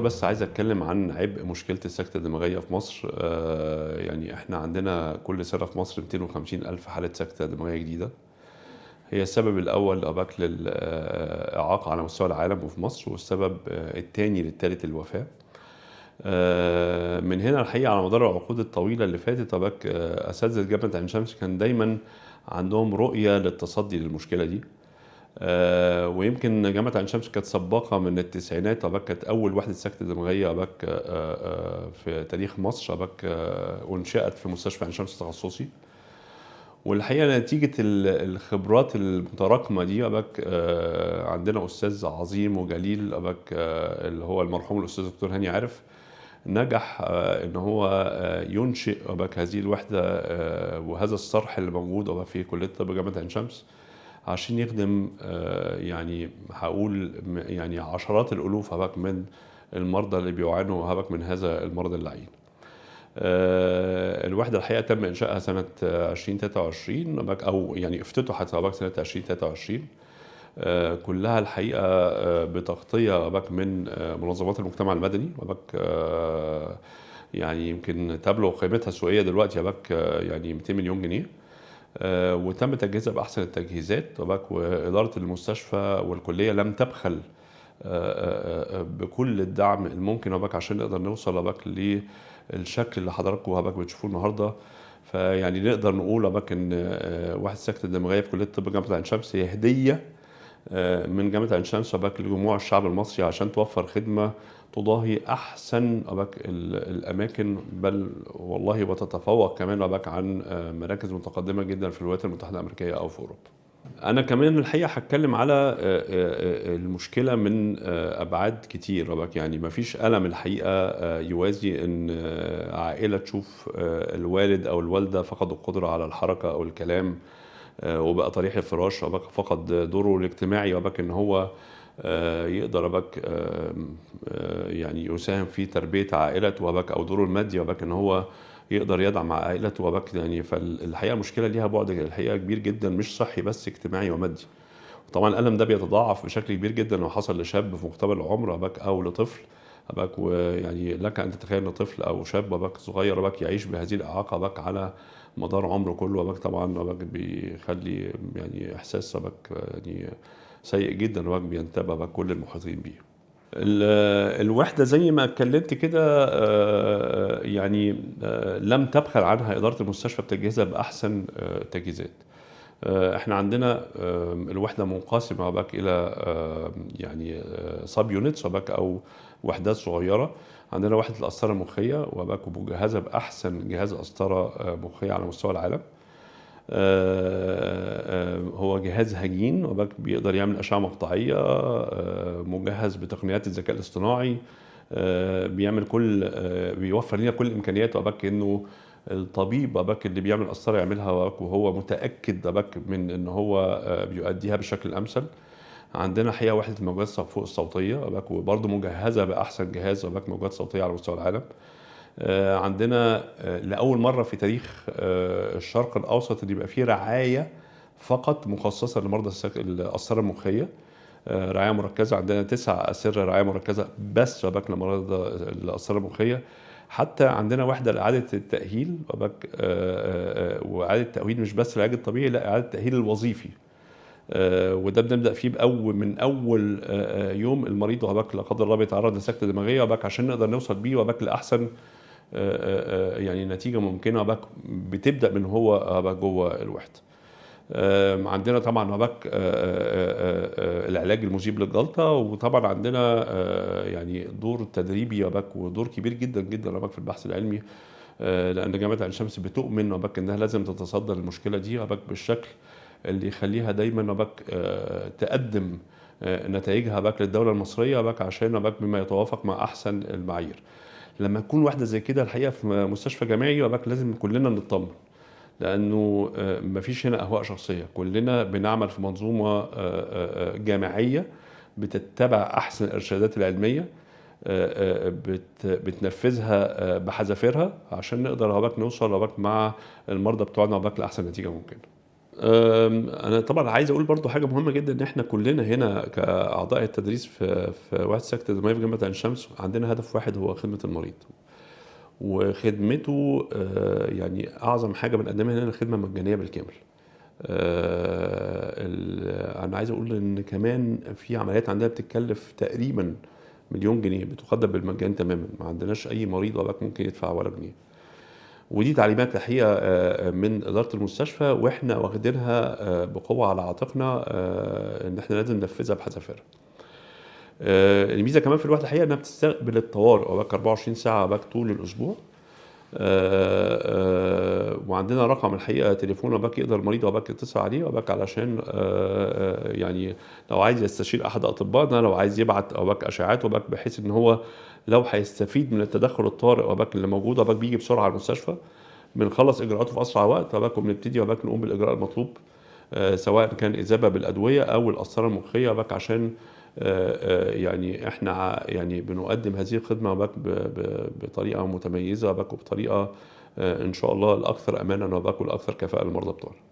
بس عايز اتكلم عن عبء مشكله السكته الدماغيه في مصر. يعني احنا عندنا كل سنه في مصر 250 الف حاله سكته دماغيه جديده. هي السبب الاول اباك للاعاقه على مستوى العالم وفي مصر، والسبب الثاني للثالث الوفاه. من هنا الحقيقه على مدار العقود الطويله اللي فاتت اباك اساتذه جامعه عين شمس كان دايما عندهم رؤيه للتصدي للمشكله دي. ويمكن جامعة عين شمس كانت سباقة من التسعينات. أباك كانت أول وحدة سكتة دماغية أباك في تاريخ مصر. أباك أنشأت في مستشفى عين شمس التخصصي. والحقيقة نتيجة الخبرات المتراكمة دي أباك عندنا أستاذ عظيم وجليل أباك اللي هو المرحوم الأستاذ دكتور هاني عارف، نجح إن هو ينشئ أباك هذه الوحدة وهذا الصرح اللي موجود أباك في كلية طب جامعة عين شمس عشان يخدم يعني هقول يعني عشرات الألوف هبك من المرضى اللي بيعانوا هبك من هذا المرض اللعين. الوحدة الحقيقة تم إنشائها سنة 2023 أو يعني افتتحت هبك سنة 2023. كلها الحقيقة بتغطية هبك من منظمات المجتمع المدني. هبك يعني يمكن تبلغ قيمتها السوقية دلوقتي هبك يعني 200 مليون جنيه. وتم تجهيزها بأحسن التجهيزات. وإدارة المستشفى والكلية لم تبخل بكل الدعم الممكن عشان نقدر نوصل للشكل اللي حضراتكم بتشوفوه النهارده. فيعني نقدر نقول ان وحدة السكتة الدماغية في كلية طب جامعة عين شمس هي هدية من جامعة عين شمس لجموع الشعب المصري عشان توفر خدمة تضاهي أحسن الأماكن، بل والله وتتفوق كمان عن مراكز متقدمة جدا في الولايات المتحدة الأمريكية أو في أوروبا. أنا كمان الحقيقة هتكلم على المشكلة من أبعاد كتير. يعني مفيش ألم الحقيقة يوازي إن عائلة تشوف الوالد أو الوالدة فقدوا القدرة على الحركة أو الكلام وبقى طريح الفراش. فقد دوره الاجتماعي إن هو يقدر يعني يساهم في تربية عائلته أو دوره المادي إن هو يقدر يدعم عائلته يعني. فالحقيقة المشكلة ليها بعد الحقيقة كبير جدا، مش صحي بس، اجتماعي ومادي. طبعا الألم ده بيتضاعف بشكل كبير جدا لو حصل لشاب في مقتبل العمر أو لطفل. ويعني لك أن تتخيل أن طفل أو شاب صغير يعيش بهذه الإعاقة على مدار عمره كله. طبعا بيخلي يعني إحساس يعني سيء جدا بينتابه كل المحيطين بيه. الوحدة زي ما اتكلمت كده يعني لم تبخل عنها إدارة المستشفى بتجهيزها بأحسن تجهيزات. احنا عندنا الوحدة منقسمة إلى يعني سب يونتس أو وحدات صغيرة. عندنا وحدة القسطرة المخية ومجهزة بأحسن جهاز قسطرة مخية على مستوى العالم. هو جهاز هجين بيقدر يعمل أشعة مقطعية، مجهز بتقنيات الذكاء الاصطناعي، بيعمل بيوفر لنا كل الإمكانيات إنه الطبيب اللي بيعمل قسطرة يعملها وهو متأكد من إن هو بيؤديها بالشكل الأمثل. عندنا حقيقة وحدة الموجات فوق الصوتية وبرضه مجهزة بأحسن جهاز موجات صوتية على مستوى العالم. عندنا لأول مرة في تاريخ الشرق الأوسط اللي يبقى فيه رعاية فقط مخصصة لمرضى القسطرة المخية. رعاية مركزة، عندنا 9 أسرة رعاية مركزة بس لمرضى القسطرة المخية. حتى عندنا وحدة لإعادة التأهيل وإعادة التأهيل مش بس العلاج الطبيعي، لا، إعادة التأهيل الوظيفي. وده بنبدأ فيه من أول يوم المريض لا قدر الله بيتعرض لسكتة دماغية عشان نقدر نوصل بيه لأحسن يعني نتيجة ممكنة بتبدأ من هو جوه الوحدة. عندنا طبعا العلاج المجيب للجلطة، وطبعا عندنا يعني دور تدريبي ودور كبير جدا جدا في البحث العلمي، لأن جامعة عين شمس بتؤمن إنها لازم تتصدى للمشكلة دي بالشكل اللي يخليها دايما تقدم نتائجها للدولة المصرية عشان بما يتوافق مع أحسن المعايير. لما تكون واحدة زي كده الحقيقة في مستشفى جامعي لازم كلنا نطمن، لأنه مفيش هنا أهواء شخصية. كلنا بنعمل في منظومة جامعية بتتبع أحسن الإرشادات العلمية، بتنفذها بحذافيرها عشان نقدر نوصل مع المرضى بتوعنا لأحسن نتيجة ممكنة. أنا طبعًا عايز أقول برضه حاجة مهمة جدًا، إن إحنا كلّنا هنا كأعضاء التدريس في وحدة سكن الدموية في جامعة عين شمس، عندنا هدف واحد هو خدمة المريض، وخدمته يعني أعظم حاجة بنقدمها هنا الخدمة مجانية بالكامل. أنا عايز أقول إن كمان في عمليات عندنا بتتكلف تقريبًا 1.000.000 جنيه بتُقدّم بالمجان تمامًا، ما عندناش أي مريض وباك ممكن يدفع ولا جنيه. ودي تعليمات الحقيقة من إدارة المستشفى، وإحنا واخدينها بقوة على عاتقنا، إن إحنا لازم ننفذها بحذافيرها. الميزة كمان في الوحدة الحقيقة إنها بتستقبل الطوارئ وباك 24 ساعة وباك طول الأسبوع. وعندنا رقم الحقيقة تليفون وباك يقدر المريض وباك يتصل عليه وباك علشان يعني لو عايز يستشير أحد أطبائنا، لو عايز يبعت وباك أشعات وباك، بحيث إن هو لو هيستفيد من التدخل الطارئ وباك اللي موجود وباك بييجي بسرعة على المستشفى، بنخلّص إجراءاته في أسرع وقت وباك، وبنبتدي وباك نقوم بالإجراء المطلوب، سواء كان إذابة بالأدوية أو القسطرة المخية وباك، عشان يعني إحنا يعني بنقدم هذه الخدمة وباك بطريقة متميزة وباك، وبطريقة إن شاء الله الأكثر أمانًا وباك والأكثر كفاءة للمرضى بتوعنا.